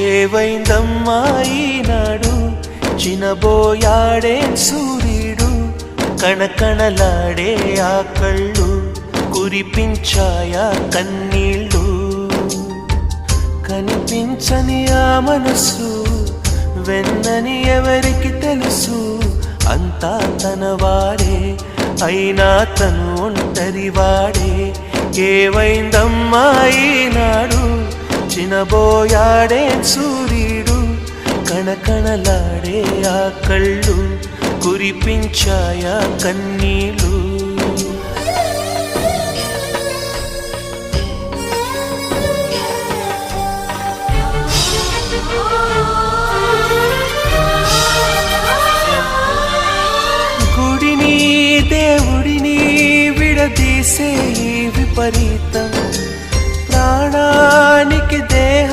ఏవైందమ్మా ఈనాడు చినబోయాడే సూర్యుడు కణకణలాడే ఆ కళ్ళు కురిపించాయా కన్నీళ్ళు కనిపించని ఆ మనసు వెన్నని ఎవరికి తెలుసు అంతా తనవాడే అయినా తను ఒంటరివాడే ఏవైందమ్మా ఈనాడు చినబోయాడే సూర్యుడు కణకణలాడే ఆ కళ్ళు కురిపించాయా కన్నీళ్ళు గుడిని దేవుడిని విడదీసే ఈ విపరీతం